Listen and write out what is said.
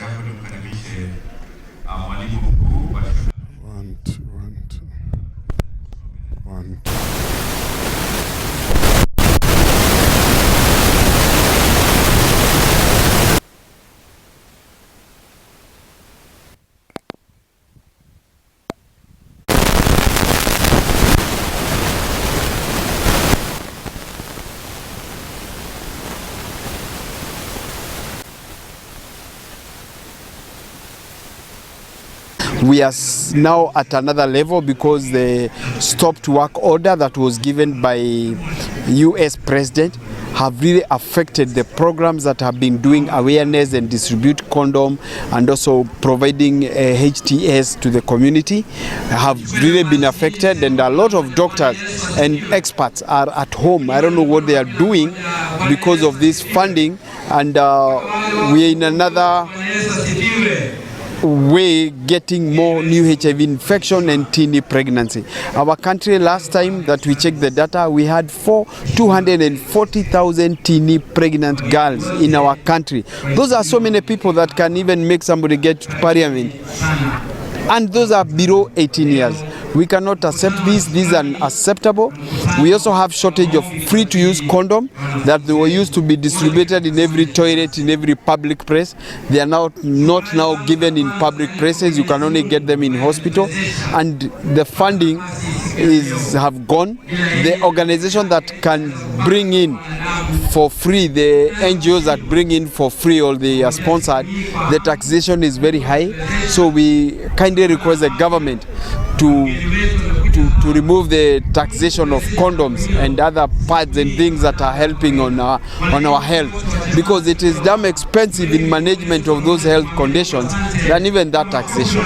hebu nimkaribishe mwalimu mkuu wa shule. We are now at another level because the stop to work order that was given by US President have really affected the programs that have been doing awareness and distribute condom and also providing HTS to the community have really been affected, and a lot of doctors and experts are at home. I don't know what they are doing because of this funding, and we are in another way getting more new HIV infection and teen pregnancy. Our country, last time that we checked the data, we had 240,000 teen pregnant girls in our country. Those are so many people that can even make somebody get to parliament, and those are below 18 years. We cannot accept this. These are unacceptable. We also have shortage of free-to-use condom that they were used to be distributed in every toilet, in every public place. They are now not now given in public places. You can only get them in hospital, and the funding have gone. The organization that can bring in for free, the NGOs that bring in for free or they are sponsored, the taxation is very high. So we kindly request the government to remove the taxation of condoms and other pads and things that are helping on our health, because it is damn expensive in management of those health conditions than even that taxation.